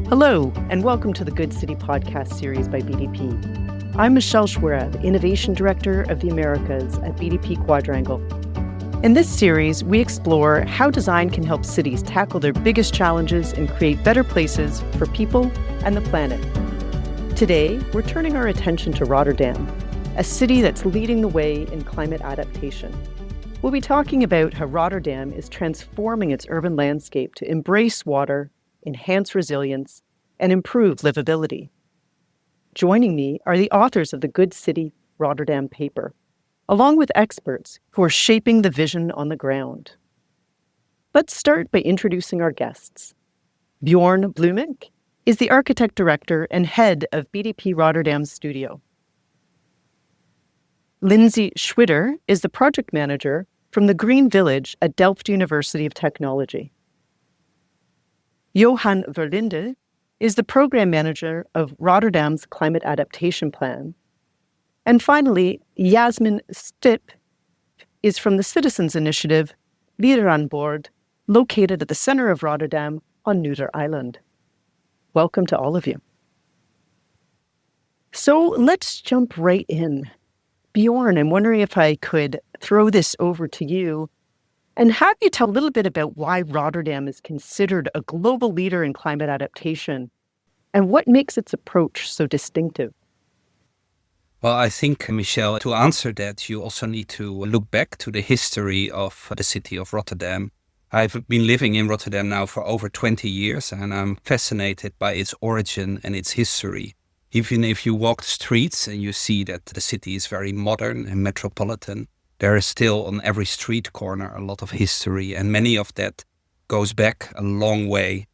Hello, and welcome to the Good City podcast series by BDP. I'm Michelle Schwerab, Innovation Director of the Americas at BDP Quadrangle. In this series, we explore how design can help cities tackle their biggest challenges and create better places for people and the planet. Today, we're turning our attention to Rotterdam, a city that's leading the way in climate adaptation. We'll be talking about how Rotterdam is transforming its urban landscape to embrace water, enhance resilience, and improve livability. Joining me are the authors of the Good City Rotterdam paper, along with experts who are shaping the vision on the ground. Let's start by introducing our guests. Bjorn Blumink is the architect director and head of BDP Rotterdam's studio. Lindsay Schwitter is the project manager from the Green Village at Delft University of Technology. Johan Verlinde is the program manager of Rotterdam's climate adaptation plan. And finally, Jasmin Stip is from the citizens initiative Lieder aan Boord, located at the center of Rotterdam on Neuter Island. Welcome to all of you. So let's jump right in. Bjorn, I'm wondering if I could throw this over to you and have you tell a little bit about why Rotterdam is considered a global leader in climate adaptation and what makes its approach so distinctive. Well, I think, Michelle, to answer that, you also need to look back to the history of the city of Rotterdam. I've been living in Rotterdam now for over 20 years, and I'm fascinated by its origin and its history. Even if you walk the streets and you see that the city is very modern and metropolitan, there is still on every street corner a lot of history, and many of that goes back a long way.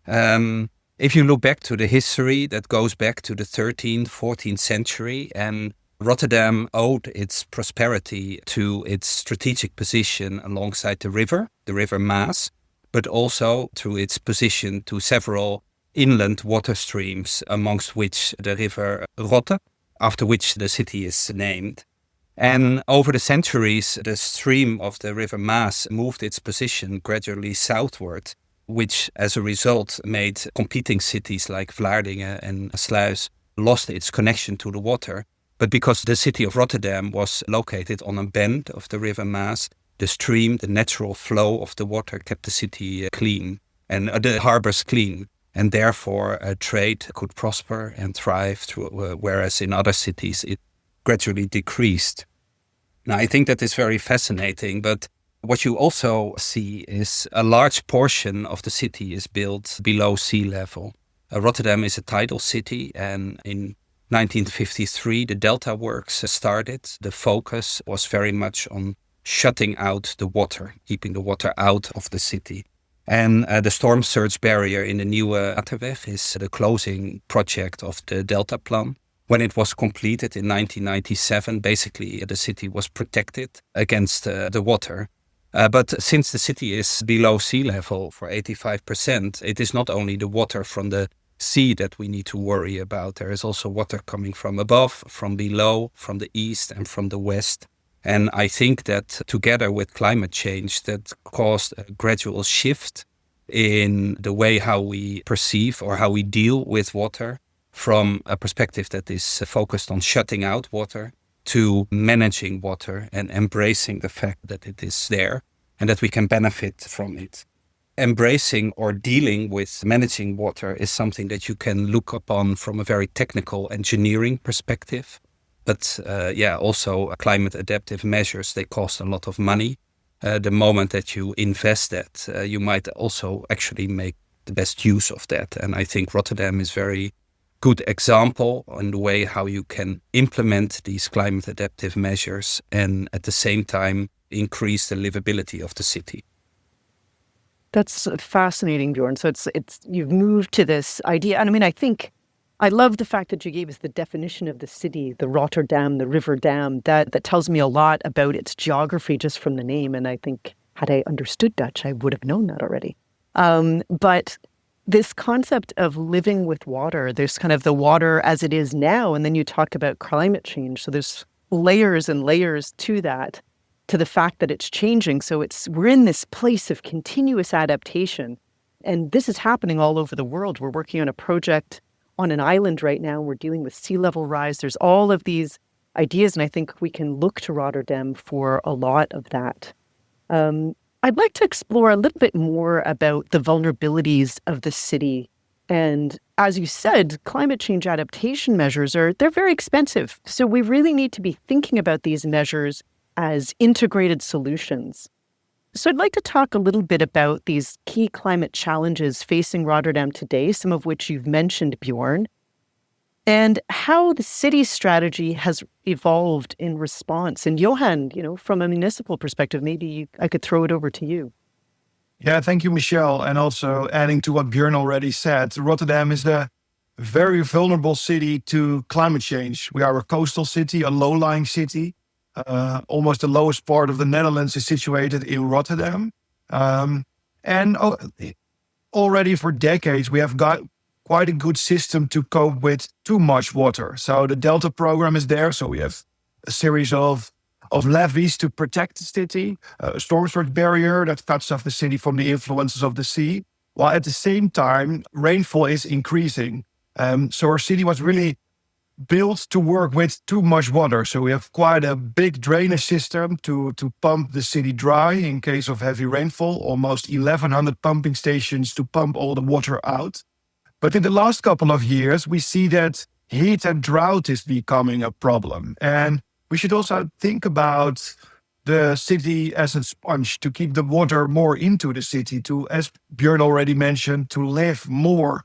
If you look back to the history, that goes back to the 13th, 14th century, and Rotterdam owed its prosperity to its strategic position alongside the river Maas, but also to its position to several inland water streams, amongst which the river Rotte, after which the city is named. And over the centuries, the stream of the river Maas moved its position gradually southward, which as a result made competing cities like Vlaardingen and Sluis lost its connection to the water. But because the city of Rotterdam was located on a bend of the river Maas, the stream, the natural flow of the water kept the city clean and the harbors clean. And therefore trade could prosper and thrive, whereas in other cities it gradually decreased. Now, I think that is very fascinating, but what you also see is a large portion of the city is built below sea level. Rotterdam is a tidal city, and in 1953 the Delta works started. The focus was very much on shutting out the water, keeping the water out of the city. And the storm surge barrier in the Nieuwe Waterweg is the closing project of the Delta Plan. When it was completed in 1997, basically the city was protected against the water. But since the city is below sea level for 85%, it is not only the water from the sea that we need to worry about. There is also water coming from above, from below, from the east and from the west. And I think that together with climate change, that caused a gradual shift in the way how we perceive or how we deal with water, from a perspective that is focused on shutting out water to managing water and embracing the fact that it is there and that we can benefit from it. Embracing or dealing with managing water is something that you can look upon from a very technical engineering perspective. But also climate adaptive measures, they cost a lot of money. The moment that you invest that, you might also actually make the best use of that. And I think Rotterdam is very good example on the way how you can implement these climate adaptive measures and at the same time increase the livability of the city. That's fascinating, Bjorn. So it's you've moved to this idea. And I love the fact that you gave us the definition of the city, the Rotterdam, the river dam. That tells me a lot about its geography just from the name. And I think had I understood Dutch, I would have known that already. But this concept of living with water, there's kind of the water as it is now, and then you talk about climate change. So there's layers and layers to that, to the fact that it's changing. So we're in this place of continuous adaptation. And this is happening all over the world. We're working on a project on an island right now. We're dealing with sea level rise. There's all of these ideas, and I think we can look to Rotterdam for a lot of that. I'd like to explore a little bit more about the vulnerabilities of the city. And as you said, climate change adaptation measures they're very expensive. So we really need to be thinking about these measures as integrated solutions. So I'd like to talk a little bit about these key climate challenges facing Rotterdam today, some of which you've mentioned, Bjorn, and how the city's strategy has evolved in response. And Johan, from a municipal perspective, maybe I could throw it over to you. Yeah, thank you, Michelle. And also adding to what Björn already said, Rotterdam is a very vulnerable city to climate change. We are a coastal city, a low-lying city. Almost the lowest part of the Netherlands is situated in Rotterdam. And already for decades, we have got quite a good system to cope with too much water. So the Delta program is there. So we have a series of levees to protect the city, a storm surge barrier that cuts off the city from the influences of the sea, while at the same time, rainfall is increasing. So our city was really built to work with too much water. So we have quite a big drainage system to pump the city dry in case of heavy rainfall, almost 1,100 pumping stations to pump all the water out. But in the last couple of years, we see that heat and drought is becoming a problem. And we should also think about the city as a sponge to keep the water more into the city, to, as Björn already mentioned, to live more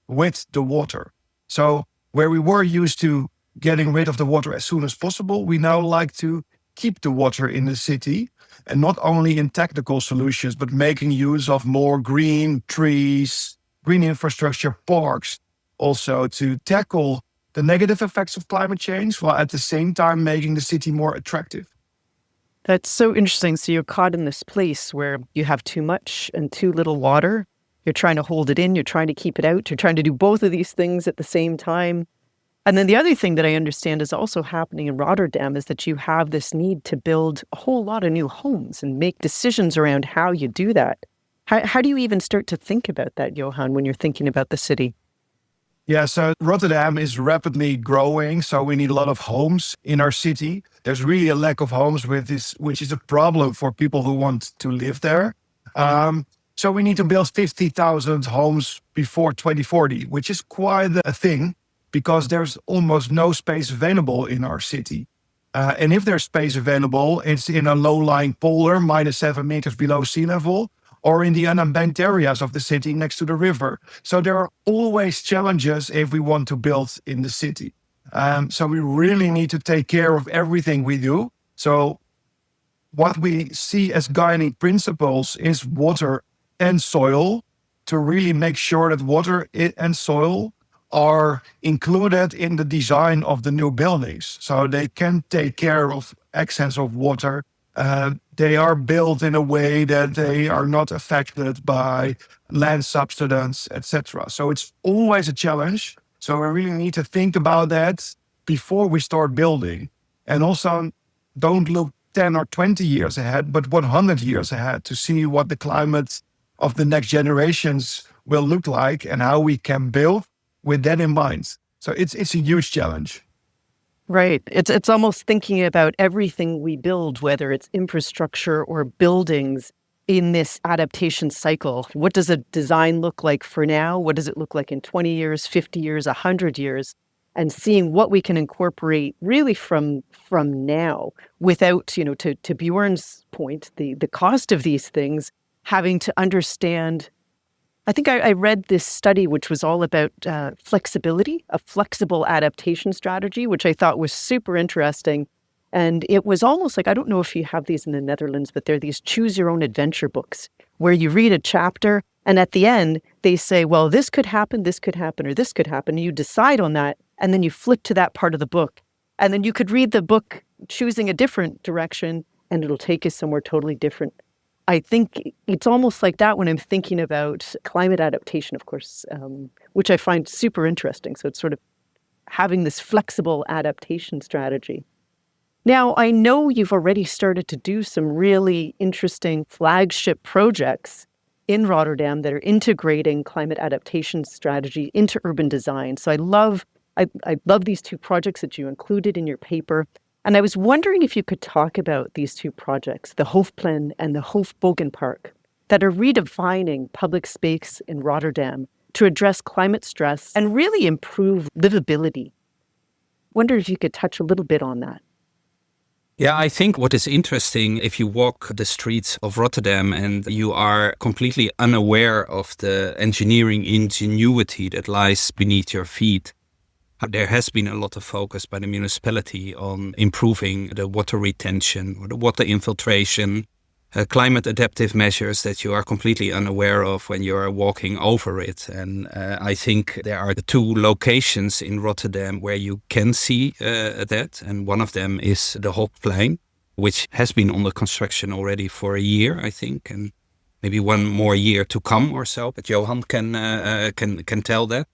with the water. So where we were used to getting rid of the water as soon as possible, we now like to keep the water in the city, and not only in technical solutions, but making use of more green trees, green infrastructure, parks, also to tackle the negative effects of climate change, while at the same time making the city more attractive. That's so interesting. So you're caught in this place where you have too much and too little water. You're trying to hold it in, you're trying to keep it out, you're trying to do both of these things at the same time. And then the other thing that I understand is also happening in Rotterdam is that you have this need to build a whole lot of new homes and make decisions around how you do that. How do you even start to think about that, Johan, when you're thinking about the city? Yeah, so Rotterdam is rapidly growing, so we need a lot of homes in our city. There's really a lack of homes with this, which is a problem for people who want to live there. So we need to build 50,000 homes before 2040, which is quite a thing because there's almost no space available in our city. And if there's space available, it's in a low-lying polder, -7 meters below sea level, or in the unbanked areas of the city next to the river. So there are always challenges if we want to build in the city. So we really need to take care of everything we do. So what we see as guiding principles is water and soil, to really make sure that water and soil are included in the design of the new buildings. So they can take care of excess of water. They are built in a way that they are not affected by land subsidence, etc. So it's always a challenge. So we really need to think about that before we start building. And also don't look 10 or 20 years ahead, but 100 years ahead to see what the climate of the next generations will look like and how we can build with that in mind. So it's a huge challenge. Right. It's almost thinking about everything we build, whether it's infrastructure or buildings, in this adaptation cycle. What does a design look like for now? What does it look like in 20 years, 50 years, 100 years? And seeing what we can incorporate really from now without, to Bjorn's point, the cost of these things, having to understand. I think I read this study, which was all about flexibility, a flexible adaptation strategy, which I thought was super interesting. And it was almost like, I don't know if you have these in the Netherlands, but they're these choose your own adventure books where you read a chapter and at the end they say, well, this could happen, or this could happen. And you decide on that and then you flip to that part of the book. And then you could read the book choosing a different direction and it'll take you somewhere totally different. I think it's almost like that when I'm thinking about climate adaptation, of course, which I find super interesting. So it's sort of having this flexible adaptation strategy. Now, I know you've already started to do some really interesting flagship projects in Rotterdam that are integrating climate adaptation strategy into urban design. So I love these two projects that you included in your paper. And I was wondering if you could talk about these two projects, the Hoofdplein and the Hoofdbogenpark, that are redefining public space in Rotterdam to address climate stress and really improve livability. Wonder if you could touch a little bit on that. Yeah, I think what is interesting, if you walk the streets of Rotterdam and you are completely unaware of the engineering ingenuity that lies beneath your feet, there has been a lot of focus by the municipality on improving the water retention or the water infiltration, climate adaptive measures that you are completely unaware of when you are walking over it. And I think there are the two locations in Rotterdam where you can see that. And one of them is the Hoofdplein, which has been under construction already for a year, I think, and maybe one more year to come or so. But Johan can tell that.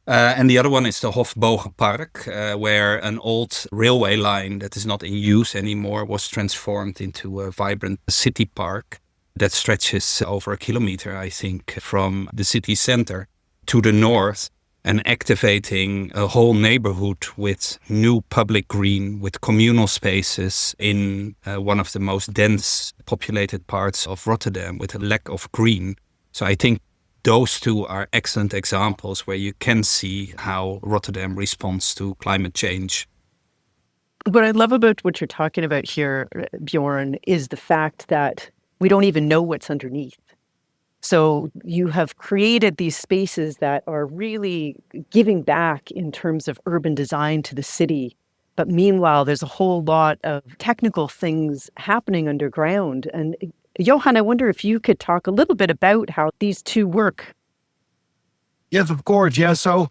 And the other one is the Hofbogenpark, where an old railway line that is not in use anymore was transformed into a vibrant city park that stretches over a kilometer, I think, from the city center to the north, and activating a whole neighborhood with new public green, with communal spaces in one of the most dense populated parts of Rotterdam with a lack of green. So I think those two are excellent examples where you can see how Rotterdam responds to climate change. What I love about what you're talking about here, Bjorn, is the fact that we don't even know what's underneath. So you have created these spaces that are really giving back in terms of urban design to the city. But meanwhile, there's a whole lot of technical things happening underground. And Johan, I wonder if you could talk a little bit about how these two work. Yes, of course. Yeah. So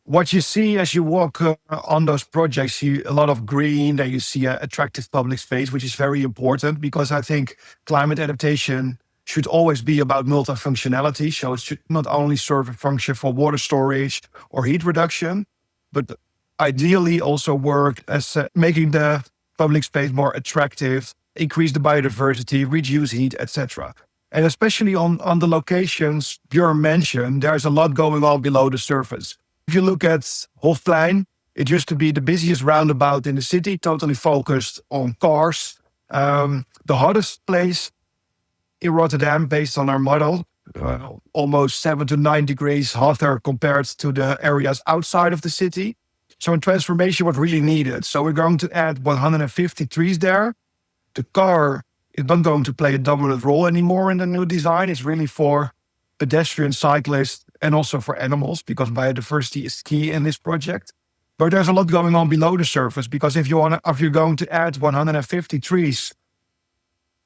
what you see as you walk on those projects, you a lot of green, then you see an attractive public space, which is very important because I think climate adaptation should always be about multifunctionality. So it should not only serve a function for water storage or heat reduction, but ideally also work as making the public space more attractive, increase the biodiversity, reduce heat, etc. And especially on the locations Björn mentioned, there's a lot going on below the surface. If you look at Hoofdplein, it used to be the busiest roundabout in the city, totally focused on cars. The hottest place in Rotterdam, based on our model, almost 7 to 9 degrees hotter compared to the areas outside of the city. So a transformation was really needed. So we're going to add 150 trees there. The car is not going to play a dominant role anymore in the new design. It's really for pedestrians, cyclists, and also for animals, because biodiversity is key in this project. But there's a lot going on below the surface, because if you're going to add 150 trees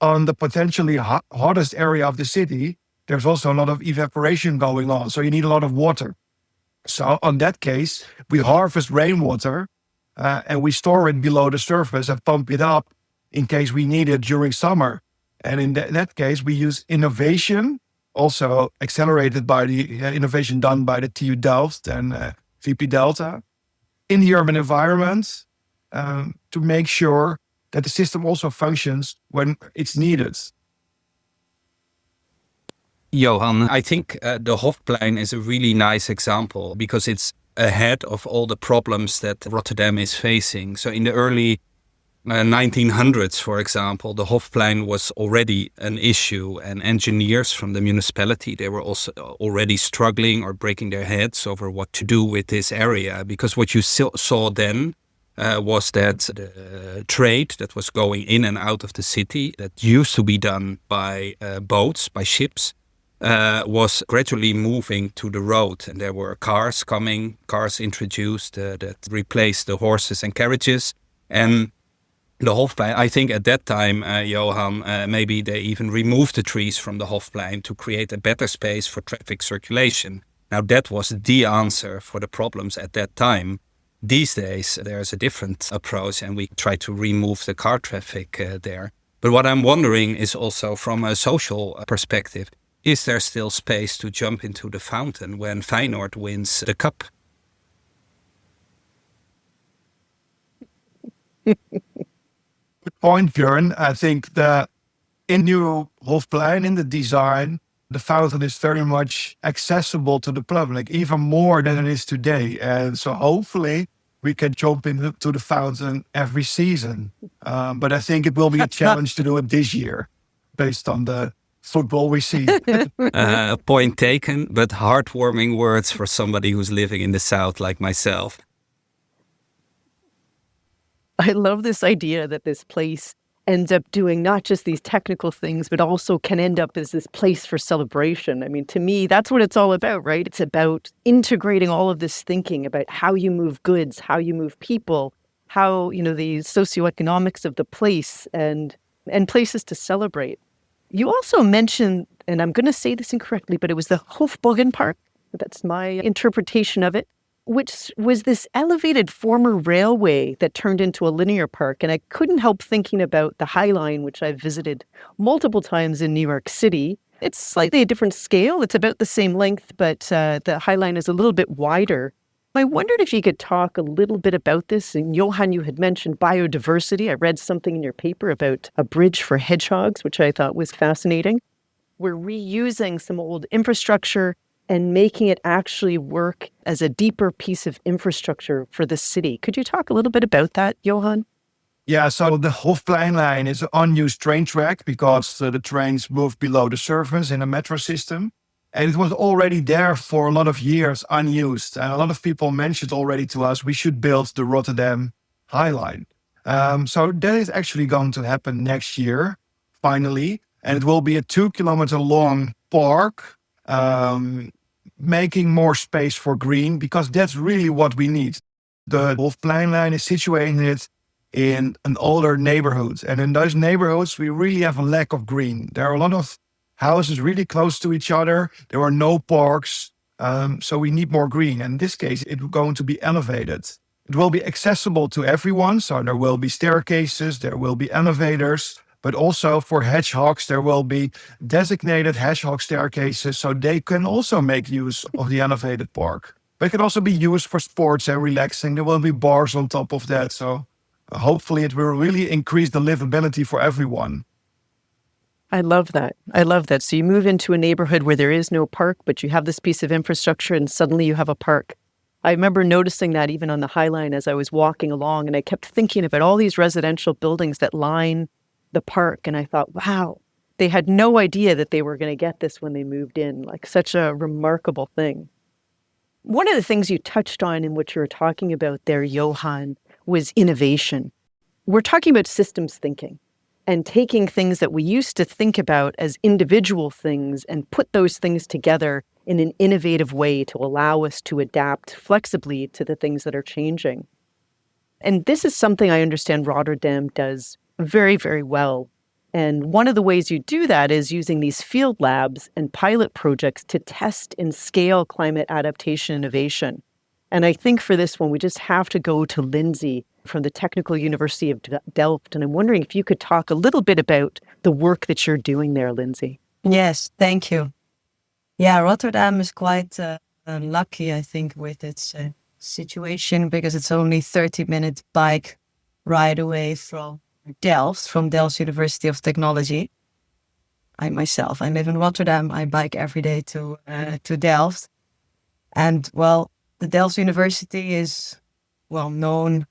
on the potentially hottest area of the city, there's also a lot of evaporation going on. So you need a lot of water. So on that case, we harvest rainwater and we store it below the surface and pump it up in case we need it during summer. And in that case, we use innovation, also accelerated by the innovation done by the TU Delft and VP Delta, in the urban environment to make sure that the system also functions when it's needed. Johan, I think the Hofplein is a really nice example because it's ahead of all the problems that Rotterdam is facing. So in the early 1900s, for example, the Hofplein was already an issue, and engineers from the municipality, they were also already struggling or breaking their heads over what to do with this area, because what you saw then was that the trade that was going in and out of the city that used to be done by boats, by ships, was gradually moving to the road, and there were cars introduced that replaced the horses and carriages. And the Hofplein, I think at that time, Johan, maybe they even removed the trees from the Hofplein to create a better space for traffic circulation. Now that was the answer for the problems at that time. These days, there's a different approach and we try to remove the car traffic there. But what I'm wondering is also from a social perspective, is there still space to jump into the fountain when Feyenoord wins the cup? Good point, Björn. I think that in new Hofplein, in the design, the fountain is very much accessible to the public, even more than it is today. And so hopefully we can jump into the fountain every season. But I think it will be a challenge to do it this year based on the football we see. Point taken, but heartwarming words for somebody who's living in the south like myself. I love this idea that this place ends up doing not just these technical things, but also can end up as this place for celebration. I mean, to me, that's what it's all about, right? It's about integrating all of this thinking about how you move goods, how you move people, how, the socioeconomics of the place and places to celebrate. You also mentioned, and I'm going to say this incorrectly, but it was the Hofbogenpark. That's my interpretation of it, which was this elevated former railway that turned into a linear park. And I couldn't help thinking about the High Line, which I've visited multiple times in New York City. It's slightly a different scale. It's about the same length, but the High Line is a little bit wider. I wondered if you could talk a little bit about this. And Johan, you had mentioned biodiversity. I read something in your paper about a bridge for hedgehogs, which I thought was fascinating. We're reusing some old infrastructure and making it actually work as a deeper piece of infrastructure for the city. Could you talk a little bit about that, Johan? Yeah, so the Hofpleinlijn is an unused train track because the trains move below the surface in a metro system. And it was already there for a lot of years unused. And a lot of people mentioned already to us, we should build the Rotterdam High Line. So that is actually going to happen next year, finally. And it will be a 2-kilometer long park, making more space for green, because that's really what we need. The Hofpleinlijn is situated in an older neighborhood. And in those neighborhoods, we really have a lack of green. There are a lot of houses really close to each other. There are no parks. So we need more green. And in this case, it's going to be elevated. It will be accessible to everyone. So there will be staircases, there will be elevators, but also for hedgehogs, there will be designated hedgehog staircases so they can also make use of the elevated park. But it can also be used for sports and relaxing. There will be bars on top of that. So hopefully it will really increase the livability for everyone. I love that. I love that. So you move into a neighborhood where there is no park, but you have this piece of infrastructure and suddenly you have a park. I remember noticing that even on the High Line as I was walking along, and I kept thinking about all these residential buildings that line the park. And I thought, wow, they had no idea that they were going to get this when they moved in. Like, such a remarkable thing. One of the things you touched on in what you were talking about there, Johan, was innovation. We're talking about systems thinking and taking things that we used to think about as individual things and put those things together in an innovative way to allow us to adapt flexibly to the things that are changing. And this is something I understand Rotterdam does very, very well. And one of the ways you do that is using these field labs and pilot projects to test and scale climate adaptation innovation. And I think for this one, we just have to go to Lindsay from the Technical University of Delft. And I'm wondering if you could talk a little bit about the work that you're doing there, Lindsay. Yes, thank you. Yeah, Rotterdam is quite lucky, I think, with its situation, because it's only 30-minute bike ride away from Delft, from Delft University of Technology. I live in Rotterdam. I bike every day to Delft. And well, the Delft University is well known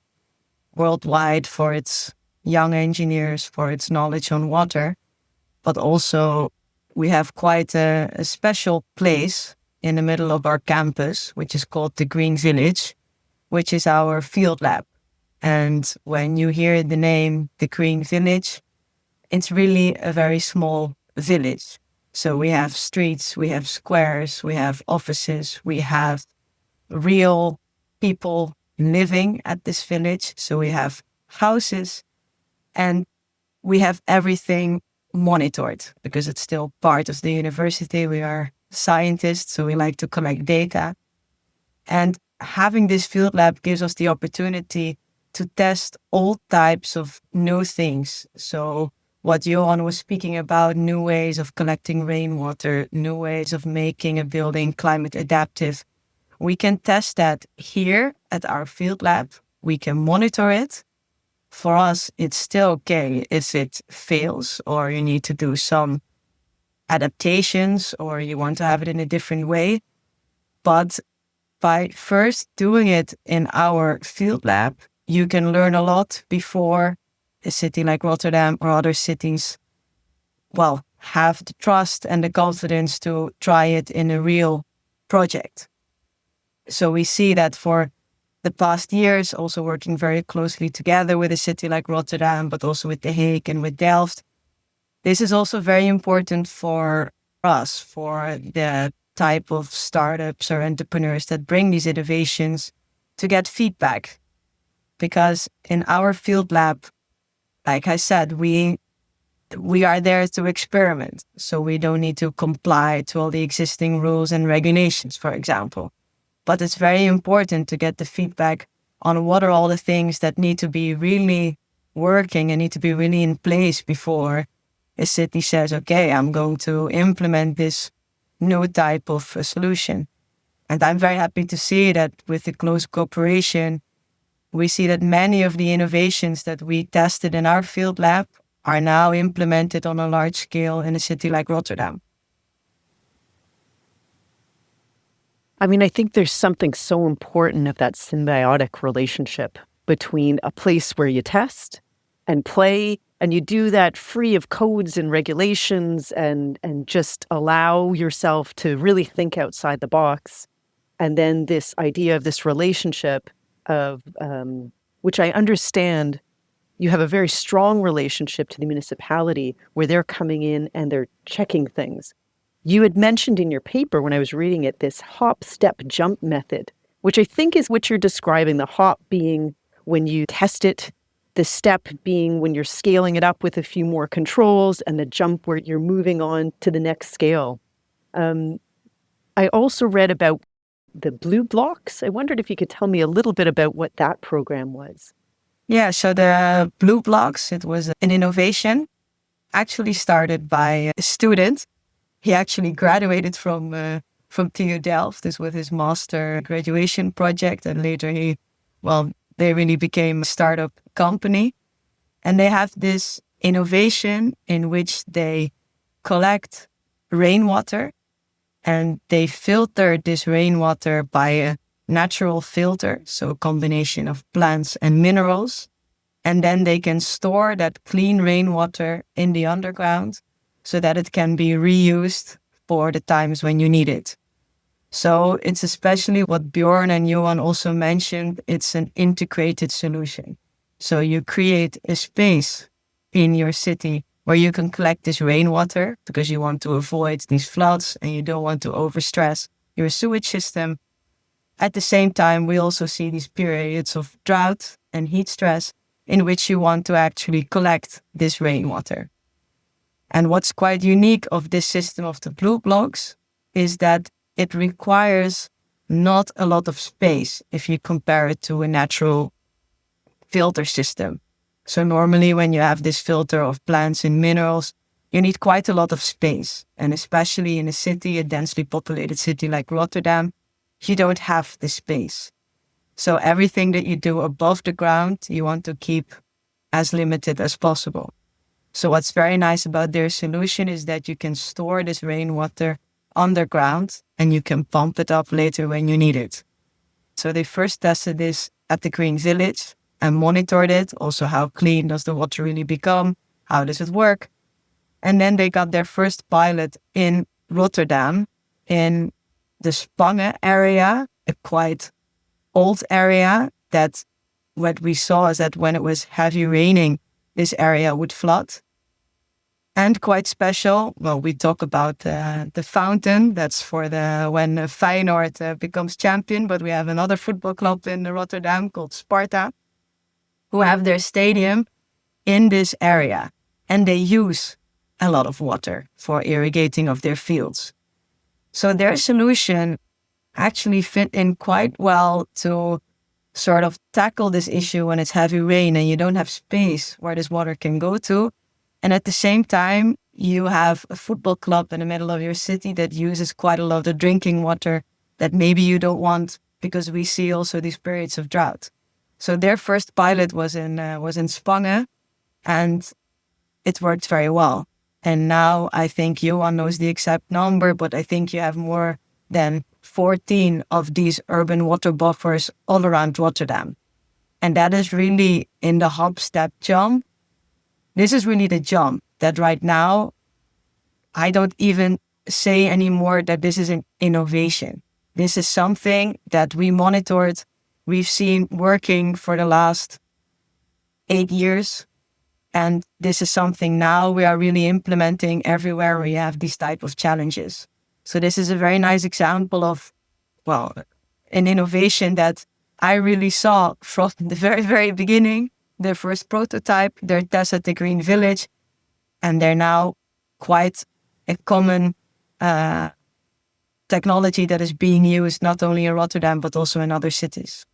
worldwide for its young engineers, for its knowledge on water, but also we have quite a special place in the middle of our campus, which is called the Green Village, which is our field lab. And when you hear the name, the Green Village, it's really a very small village. So we have streets, we have squares, we have offices, we have real people living at this village. So we have houses and we have everything monitored because it's still part of the university. We are scientists, so we like to collect data. And having this field lab gives us the opportunity to test all types of new things. So what Johan was speaking about, new ways of collecting rainwater, new ways of making a building climate adaptive. We can test that here at our field lab. We can monitor it. For us, it's still okay if it fails or you need to do some adaptations or you want to have it in a different way. But by first doing it in our field lab, you can learn a lot before a city like Rotterdam or other cities, well, have the trust and the confidence to try it in a real project. So we see that for the past years, also working very closely together with a city like Rotterdam, but also with The Hague and with Delft. This is also very important for us, for the type of startups or entrepreneurs that bring these innovations to get feedback. Because in our field lab, like I said, we are there to experiment. So we don't need to comply to all the existing rules and regulations, for example. But it's very important to get the feedback on what are all the things that need to be really working and need to be really in place before a city says, okay, I'm going to implement this new type of solution. And I'm very happy to see that with the close cooperation, we see that many of the innovations that we tested in our field lab are now implemented on a large scale in a city like Rotterdam. I mean, I think there's something so important of that symbiotic relationship between a place where you test and play, and you do that free of codes and regulations and just allow yourself to really think outside the box. And then this idea of this relationship of, which I understand you have a very strong relationship to the municipality where they're coming in and they're checking things. You had mentioned in your paper when I was reading it, this hop, step, jump method, which I think is what you're describing, the hop being when you test it, the step being when you're scaling it up with a few more controls, and the jump where you're moving on to the next scale. I also read about the blue blocks. I wondered if you could tell me a little bit about what that program was. Yeah, so the blue blocks, it was an innovation actually started by a student. He actually graduated from TU Delft. This was his master graduation project. And later they really became a startup company. And they have this innovation in which they collect rainwater and they filter this rainwater by a natural filter. So a combination of plants and minerals. And then they can store that clean rainwater in the underground so that it can be reused for the times when you need it. So it's especially what Bjorn and Johan also mentioned, it's an integrated solution. So you create a space in your city where you can collect this rainwater because you want to avoid these floods and you don't want to overstress your sewage system. At the same time, we also see these periods of drought and heat stress in which you want to actually collect this rainwater. And what's quite unique of this system of the blue blocks is that it requires not a lot of space if you compare it to a natural filter system. So normally when you have this filter of plants and minerals, you need quite a lot of space. And especially in a city, a densely populated city like Rotterdam, you don't have the space. So everything that you do above the ground, you want to keep as limited as possible. So what's very nice about their solution is that you can store this rainwater underground and you can pump it up later when you need it. So they first tested this at the Green Village and monitored it. Also, how clean does the water really become? How does it work? And then they got their first pilot in Rotterdam in the Spangen area, a quite old area that what we saw is that when it was heavy raining, this area would flood. And quite special, well, we talk about the fountain. That's for when Feyenoord becomes champion. But we have another football club in Rotterdam called Sparta, who have their stadium in this area. And they use a lot of water for irrigating of their fields. So their solution actually fit in quite well to sort of tackle this issue when it's heavy rain and you don't have space where this water can go to. And at the same time, you have a football club in the middle of your city that uses quite a lot of drinking water that maybe you don't want because we see also these periods of drought. So their first pilot was in Spangen and it worked very well. And now I think Johan knows the exact number, but I think you have more than 14 of these urban water buffers all around Rotterdam. And that is really in the hop step jump. This is really the jump that right now, I don't even say anymore that this is an innovation. This is something that we monitored, we've seen working for the last 8 years. And this is something now we are really implementing everywhere we have these type of challenges. So this is a very nice example of, well, an innovation that I really saw from the very, very beginning. Their first prototype, their test at the Green Village, and they're now quite a common technology that is being used not only in Rotterdam, but also in other cities.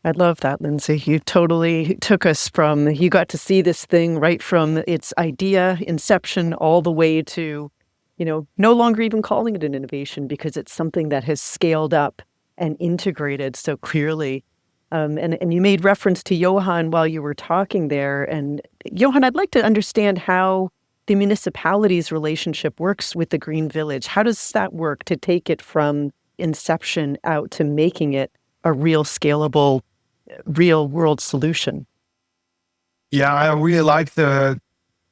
I love that, Lindsay. You totally took us from, you got to see this thing right from its idea, inception, all the way to, no longer even calling it an innovation because it's something that has scaled up and integrated so clearly. And you made reference to Johan while you were talking there. And Johan, I'd like to understand how the municipality's relationship works with the Green Village. How does that work to take it from inception out to making it a real scalable, real world solution? Yeah, I really like the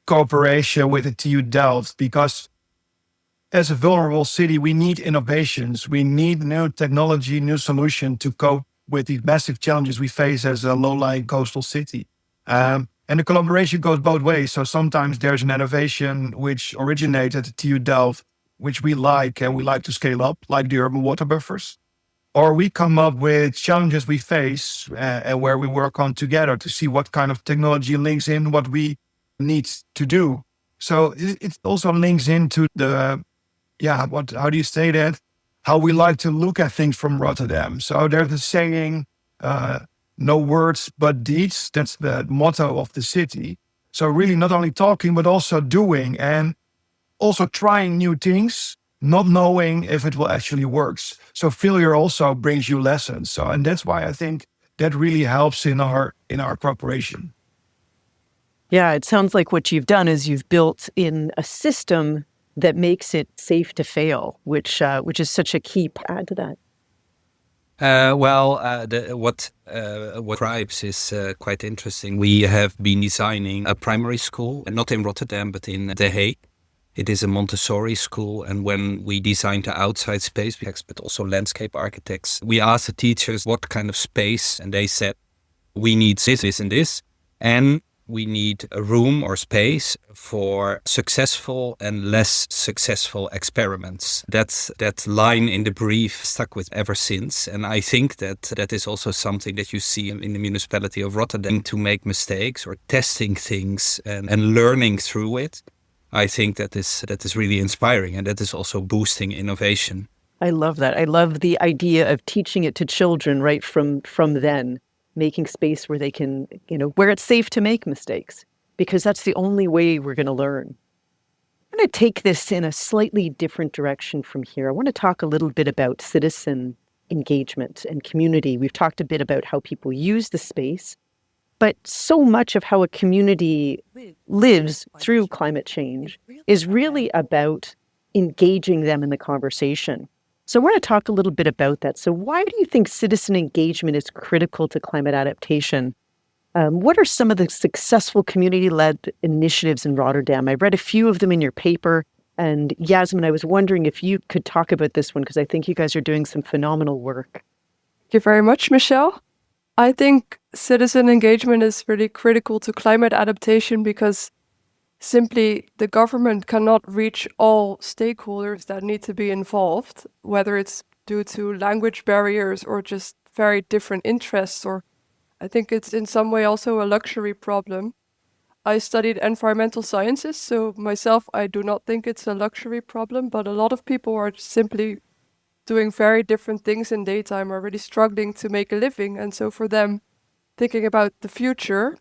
cooperation with the TU Delft because as a vulnerable city, we need innovations. We need new technology, new solution to cope with these massive challenges we face as a low-lying coastal city. And the collaboration goes both ways. So sometimes there's an innovation which originated at TU Delft, which we like and we like to scale up, like the urban water buffers. Or we come up with challenges we face and where we work on together to see what kind of technology links in what we need to do. So it also links into the, how do you say that? How we like to look at things from Rotterdam. So there's a saying, no words but deeds. That's the motto of the city. So really not only talking, but also doing and also trying new things, not knowing if it will actually works. So failure also brings you lessons. So, and that's why I think that really helps in our cooperation. Yeah, it sounds like what you've done is you've built in a system that makes it safe to fail, which is such a key. Add to that. What Tribes is quite interesting. We have been designing a primary school, not in Rotterdam, but in The Hague. It is a Montessori school, and when we designed the outside space, but also landscape architects, we asked the teachers what kind of space, and they said, we need this, and this, and we need a room or space for successful and less successful experiments. That line in the brief stuck with ever since, and I think that is also something that you see in the municipality of Rotterdam, to make mistakes or testing things and learning through it. I think that is really inspiring, and that is also boosting innovation. I love that. I love the idea of teaching it to children right from then, making space where they can, where it's safe to make mistakes, because that's the only way we're going to learn. I'm going to take this in a slightly different direction from here. I want to talk a little bit about citizen engagement and community. We've talked a bit about how people use the space, but so much of how a community lives through climate change is really about engaging them in the conversation. So we're going to talk a little bit about that. So why do you think citizen engagement is critical to climate adaptation? What are some of the successful community-led initiatives in Rotterdam? I read a few of them in your paper. And Yasmin, I was wondering if you could talk about this one, because I think you guys are doing some phenomenal work. Thank you very much, Michelle. I think citizen engagement is really critical to climate adaptation because simply the government cannot reach all stakeholders that need to be involved, whether it's due to language barriers or just very different interests, or I think it's in some way also a luxury problem. I studied environmental sciences, so myself, I do not think it's a luxury problem, but a lot of people are simply doing very different things in daytime, are really struggling to make a living. And so for them, thinking about the future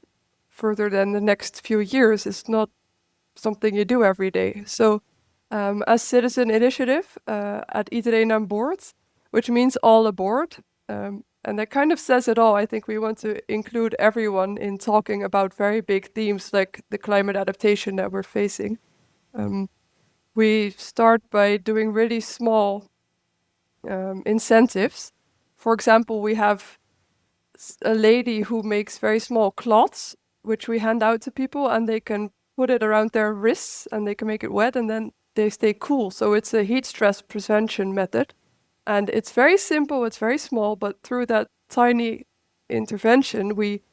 further than the next few years is not something you do every day. So as citizen initiative at Iedereen aan boord, which means all aboard, And that kind of says it all. I think we want to include everyone in talking about very big themes like the climate adaptation that we're facing. We start by doing really small incentives. For example, we have a lady who makes very small cloths, which we hand out to people, and they can put it around their wrists and they can make it wet and then they stay cool. So it's a heat stress prevention method. And it's very simple, it's very small, but through that tiny intervention, we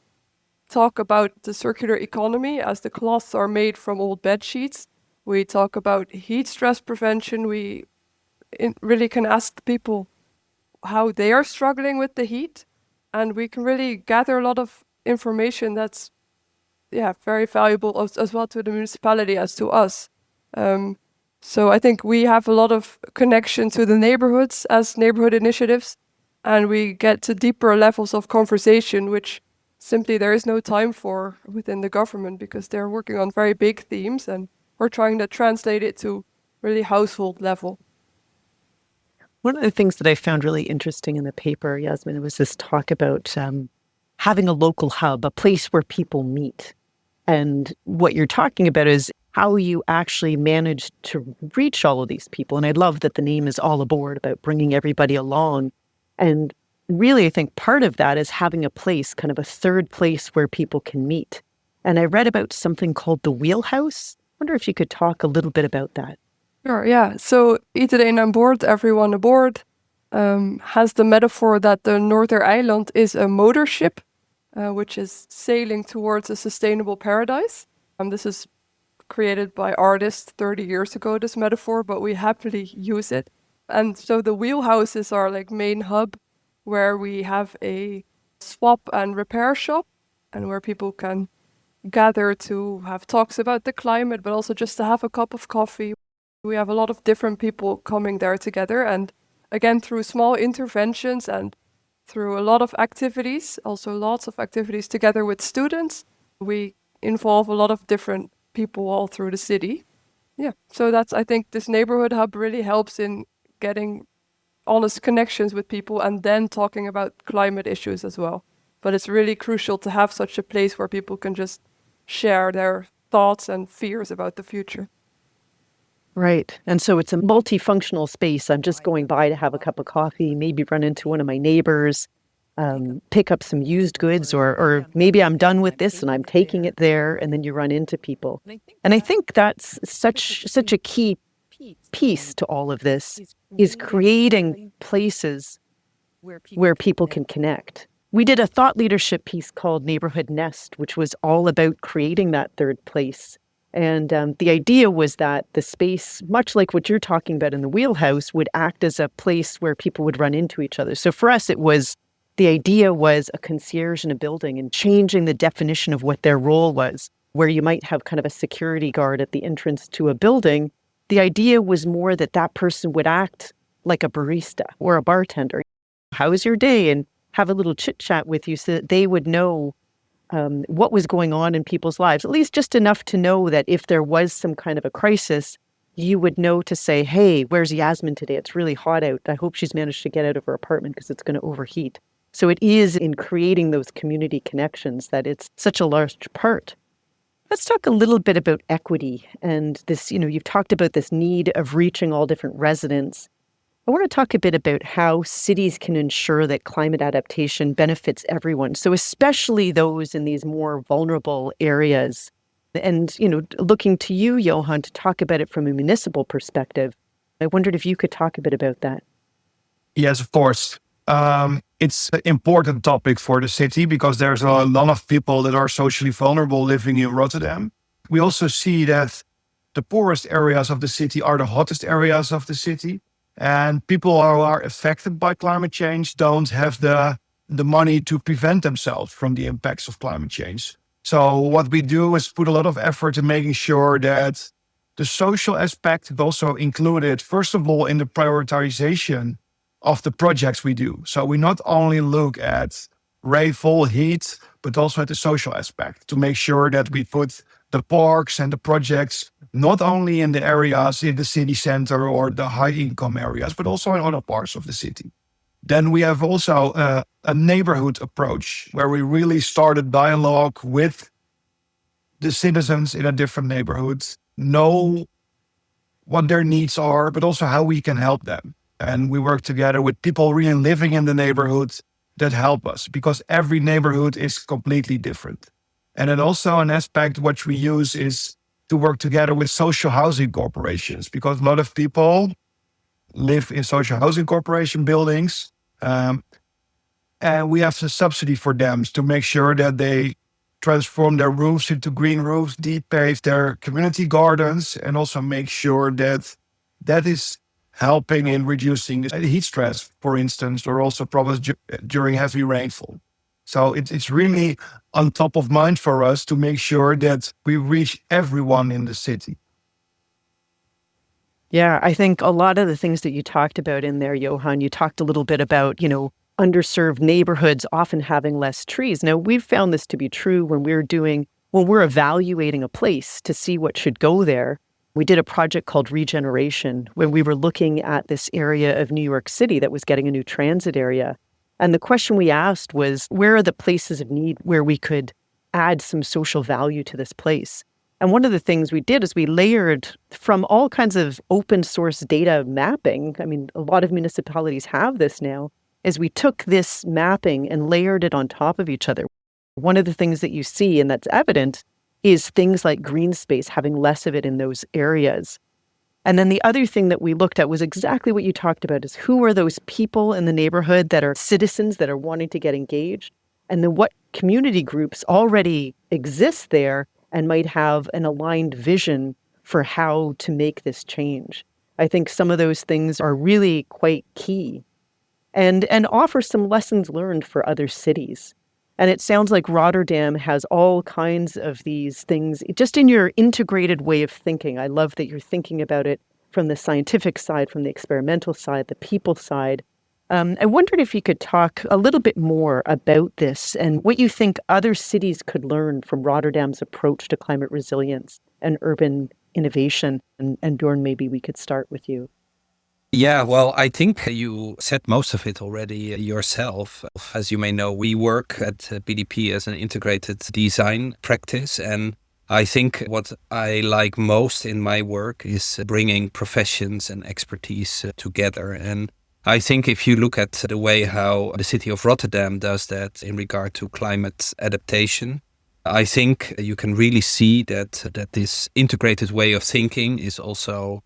talk about the circular economy as the cloths are made from old bed sheets. We talk about heat stress prevention. We really can ask people how they are struggling with the heat. And we can really gather a lot of information that's very valuable as well to the municipality as to us. So I think we have a lot of connection to the neighborhoods as neighborhood initiatives, and we get to deeper levels of conversation, which simply there is no time for within the government because they're working on very big themes and we're trying to translate it to really household level. One of the things that I found really interesting in the paper, Yasmin, was this talk about having a local hub, a place where people meet. And what you're talking about is how you actually manage to reach all of these people. And I love that the name is All Aboard, about bringing everybody along. And really, I think part of that is having a place, kind of a third place where people can meet. And I read about something called the wheelhouse. I wonder if you could talk a little bit about that. Sure, yeah. So iedereen aan boord, everyone aboard, has the metaphor that the Northern Island is a motor ship, which is sailing towards a sustainable paradise. This is created by artists 30 years ago, this metaphor, but we happily use it. And so the wheelhouse is our main hub where we have a swap and repair shop and where people can gather to have talks about the climate, but also just to have a cup of coffee. We have a lot of different people coming there together. And again, through small interventions and through a lot of activities, also lots of activities together with students, we involve a lot of different people all through the city. Yeah, so I think this neighborhood hub really helps in getting honest connections with people and then talking about climate issues as well. But it's really crucial to have such a place where people can just share their thoughts and fears about the future. Right. And so it's a multifunctional space. I'm just going by to have a cup of coffee, maybe run into one of my neighbors, pick up some used goods, or maybe I'm done with this and I'm taking it there, and then you run into people. And I think that's such a key piece to all of this, is creating places where people can connect. We did a thought leadership piece called Neighborhood Nest, which was all about creating that third place. And the idea was that the space, much like what you're talking about in the wheelhouse, would act as a place where people would run into each other. So for us, the idea was a concierge in a building and changing the definition of what their role was, where you might have kind of a security guard at the entrance to a building. The idea was more that that person would act like a barista or a bartender. How was your day? And have a little chit chat with you so that they would know what was going on in people's lives, at least just enough to know that if there was some kind of a crisis, you would know to say, hey, where's Yasmin today? It's really hot out. I hope she's managed to get out of her apartment because it's going to overheat. So it is in creating those community connections that it's such a large part. Let's talk a little bit about equity and this, you've talked about this need of reaching all different residents. I want to talk a bit about how cities can ensure that climate adaptation benefits everyone. So especially those in these more vulnerable areas. And, looking to you, Johan, to talk about it from a municipal perspective. I wondered if you could talk a bit about that. Yes, of course. It's an important topic for the city because there's a lot of people that are socially vulnerable living in Rotterdam. We also see that the poorest areas of the city are the hottest areas of the city. And people who are affected by climate change don't have the money to prevent themselves from the impacts of climate change. So what we do is put a lot of effort in making sure that the social aspect is also included, first of all, in the prioritization of the projects we do. So we not only look at rainfall, heat, but also at the social aspect to make sure that we put the parks and the projects not only in the areas in the city center or the high income areas, but also in other parts of the city. Then we have also a neighborhood approach where we really start a dialogue with the citizens in a different neighborhood, know what their needs are, but also how we can help them. And we work together with people really living in the neighborhood that help us, because every neighborhood is completely different. And then also an aspect which we use is to work together with social housing corporations, because a lot of people live in social housing corporation buildings. And we have a subsidy for them to make sure that they transform their roofs into green roofs, deep pave their community gardens, and also make sure that that is helping in reducing the heat stress, for instance, or also problems during heavy rainfall. So it's really on top of mind for us to make sure that we reach everyone in the city. Yeah, I think a lot of the things that you talked about in there, Johan, you talked a little bit about, underserved neighborhoods often having less trees. Now, we've found this to be true when we're evaluating a place to see what should go there. We did a project called Regeneration when we were looking at this area of New York City that was getting a new transit area. And the question we asked was, where are the places of need where we could add some social value to this place? And one of the things we did is we layered from all kinds of open source data mapping. I mean, a lot of municipalities have this now, is we took this mapping and layered it on top of each other. One of the things that you see, and that's evident, is things like green space, having less of it in those areas. And then the other thing that we looked at was exactly what you talked about, is who are those people in the neighborhood that are citizens that are wanting to get engaged, and then what community groups already exist there and might have an aligned vision for how to make this change. I think some of those things are really quite key and offer some lessons learned for other cities. And it sounds like Rotterdam has all kinds of these things just in your integrated way of thinking. I love that you're thinking about it from the scientific side, from the experimental side, the people side. I wondered if you could talk a little bit more about this and what you think other cities could learn from Rotterdam's approach to climate resilience and urban innovation. And Bjorn, maybe we could start with you. Yeah, well, I think you said most of it already yourself. As you may know, we work at BDP as an integrated design practice. And I think what I like most in my work is bringing professions and expertise together. And I think if you look at the way how the city of Rotterdam does that in regard to climate adaptation, I think you can really see that this integrated way of thinking is also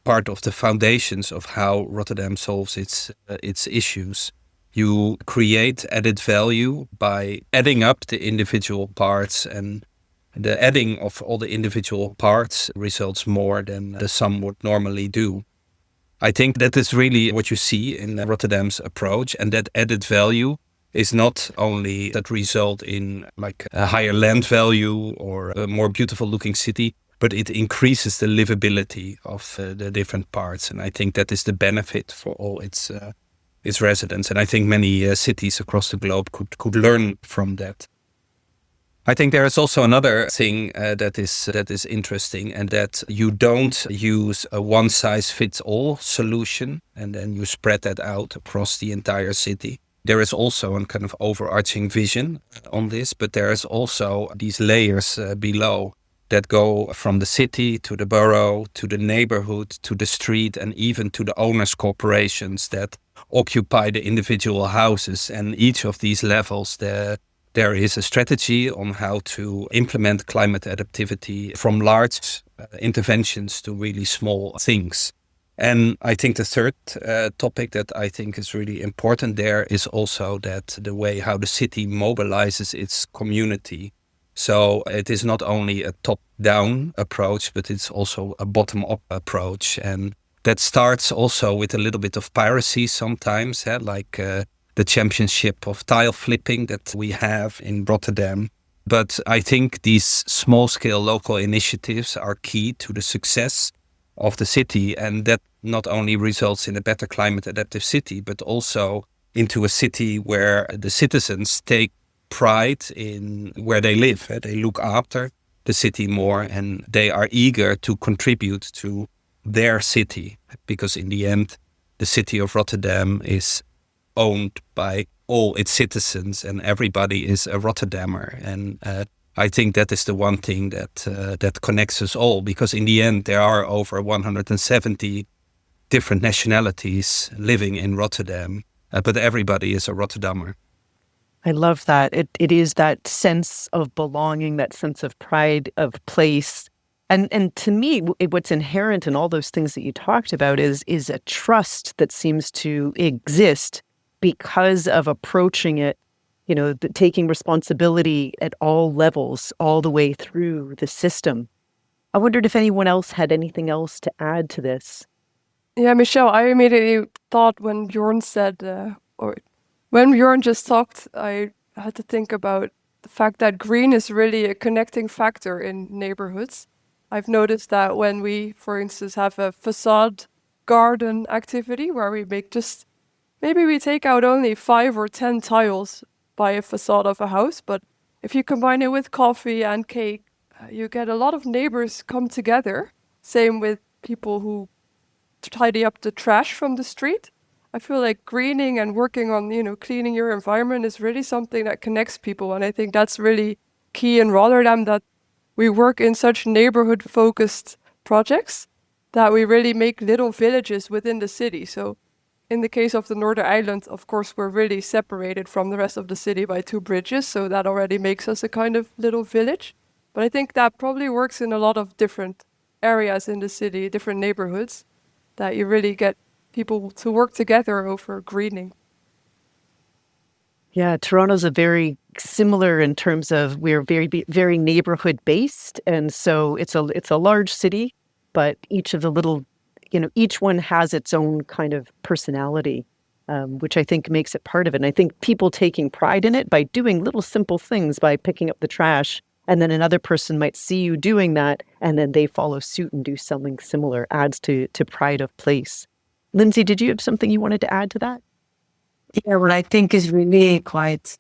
part of the foundations of how Rotterdam solves its issues. You create added value by adding up the individual parts, and the adding of all the individual parts results more than the sum would normally do. I think that is really what you see in Rotterdam's approach, and that added value is not only that result in like a higher land value or a more beautiful looking city, but it increases the livability of the different parts. And I think that is the benefit for all its residents. And I think many cities across the globe could learn from that. I think there is also another thing that is interesting, and that you don't use a one-size-fits-all solution and then you spread that out across the entire city. There is also a kind of overarching vision on this, but there is also these layers below that go from the city to the borough, to the neighborhood, to the street, and even to the owners' corporations that occupy the individual houses. And each of these levels, there is a strategy on how to implement climate adaptivity, from large interventions to really small things. And I think the third topic that I think is really important there is also that the way how the city mobilizes its community. So it is not only a top-down approach, but it's also a bottom-up approach. And that starts also with a little bit of piracy sometimes, like the championship of tile flipping that we have in Rotterdam. But I think these small-scale local initiatives are key to the success of the city, and that not only results in a better climate adaptive city, but also into a city where the citizens take pride in where they live. They look after the city more, and they are eager to contribute to their city, because in the end, the city of Rotterdam is owned by all its citizens, and everybody is a Rotterdammer. And I think that is the one thing that connects us all, because in the end there are over 170 different nationalities living in Rotterdam, but everybody is a Rotterdammer. I love that. It is that sense of belonging, that sense of pride of place. And to me, what's inherent in all those things that you talked about is a trust that seems to exist because of approaching it, taking responsibility at all levels, all the way through the system. I wondered if anyone else had anything else to add to this. Yeah, Michelle, I immediately thought when Bjorn said, or when Bjorn just talked, I had to think about the fact that green is really a connecting factor in neighborhoods. I've noticed that when we, for instance, have a facade garden activity where we make maybe we take out only 5 or 10 tiles by a facade of a house, but if you combine it with coffee and cake, you get a lot of neighbors come together. Same with people who tidy up the trash from the street. I feel like greening and working on, cleaning your environment is really something that connects people. And I think that's really key in Rotterdam, that we work in such neighborhood-focused projects that we really make little villages within the city. So in the case of the Northern Island, of course, we're really separated from the rest of the city by 2 bridges. So that already makes us a kind of little village. But I think that probably works in a lot of different areas in the city, different neighborhoods, that you really get people to work together over greening. Yeah, Toronto's a very similar in terms of we're very neighborhood based, and so it's a large city, but each of the little, each one has its own kind of personality, which I think makes it part of it. And I think people taking pride in it by doing little simple things, by picking up the trash, and then another person might see you doing that, and then they follow suit and do something similar, adds to pride of place. Lindsay, did you have something you wanted to add to that? Yeah, what I think is really quite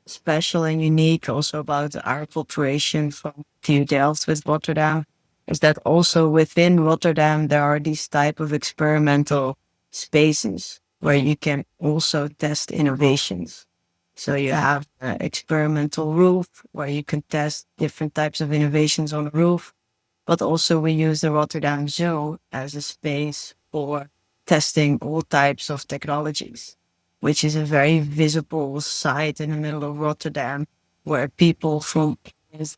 special and unique also about our cooperation from TU Delft with Rotterdam is that also within Rotterdam there are these type of experimental spaces where you can also test innovations. So you have an experimental roof where you can test different types of innovations on the roof, but also we use the Rotterdam Zoo as a space for testing all types of technologies, which is a very visible site in the middle of Rotterdam where people from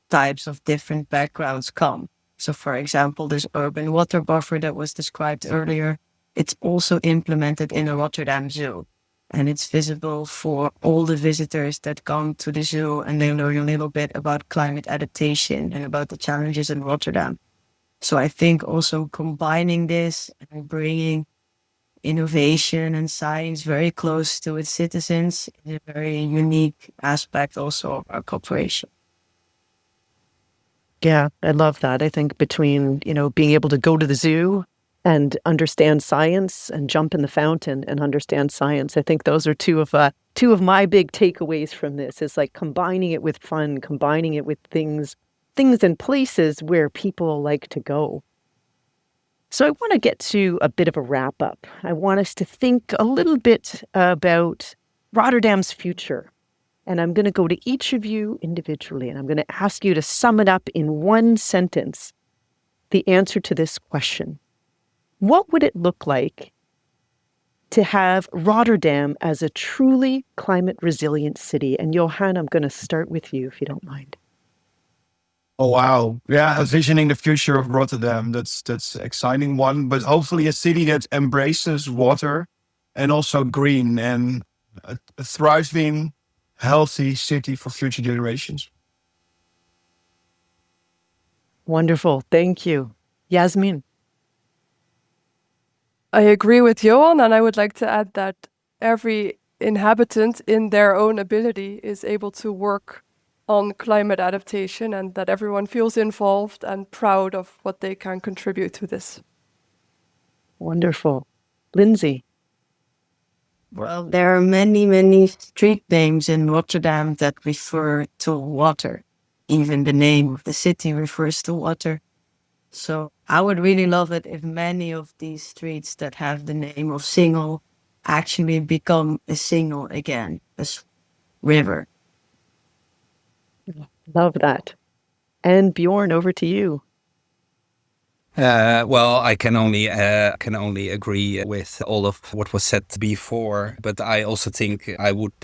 types of different backgrounds come. So for example, this urban water buffer that was described earlier, it's also implemented in the Rotterdam Zoo. And it's visible for all the visitors that come to the zoo, and they learn a little bit about climate adaptation and about the challenges in Rotterdam. So I think also combining this and bringing innovation and science very close to its citizens is a very unique aspect also of our cooperation. Yeah, I love that. I think between, being able to go to the zoo and understand science and jump in the fountain and understand science, I think those are two of my big takeaways from this, is like combining it with fun, combining it with things and places where people like to go. So I want to get to a bit of a wrap up. I want us to think a little bit about Rotterdam's future. And I'm going to go to each of you individually, and I'm going to ask you to sum it up in one sentence, the answer to this question. What would it look like to have Rotterdam as a truly climate resilient city? And Johan, I'm going to start with you, if you don't mind. Oh, wow. Yeah, envisioning the future of Rotterdam. That's an exciting one, but hopefully a city that embraces water and also green, and a thriving, healthy city for future generations. Wonderful. Thank you. Yasmin. I agree with Johan, and I would like to add that every inhabitant in their own ability is able to work on climate adaptation, and that everyone feels involved and proud of what they can contribute to this. Wonderful. Lindsay. Well, there are many, many street names in Rotterdam that refer to water. Even the name of the city refers to water. So I would really love it if many of these streets that have the name of single actually become a single again, river. Love that. And Bjorn, over to you. Well, I can only agree with all of what was said before, but I also think I would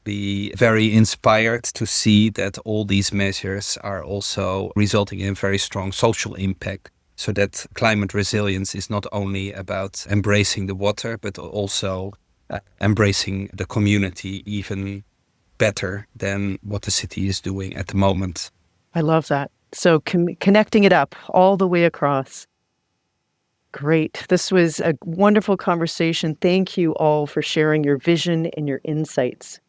be very inspired to see that all these measures are also resulting in very strong social impact, so that climate resilience is not only about embracing the water, but also embracing the community even better than what the city is doing at the moment. I love that. So connecting it up all the way across. Great. This was a wonderful conversation. Thank you all for sharing your vision and your insights.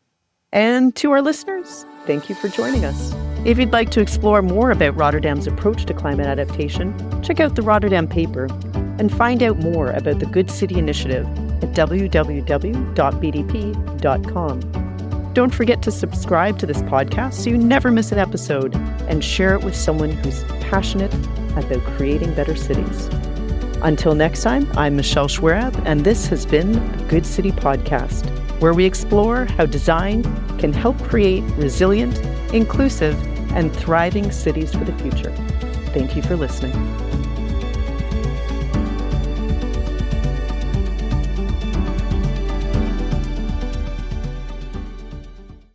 And to our listeners, thank you for joining us. If you'd like to explore more about Rotterdam's approach to climate adaptation, check out the Rotterdam paper and find out more about the Good City Initiative at www.bdp.com. Don't forget to subscribe to this podcast so you never miss an episode, and share it with someone who's passionate about creating better cities. Until next time, I'm Michelle Schwerab, and this has been the Good City Podcast, where we explore how design can help create resilient, inclusive, and thriving cities for the future. Thank you for listening.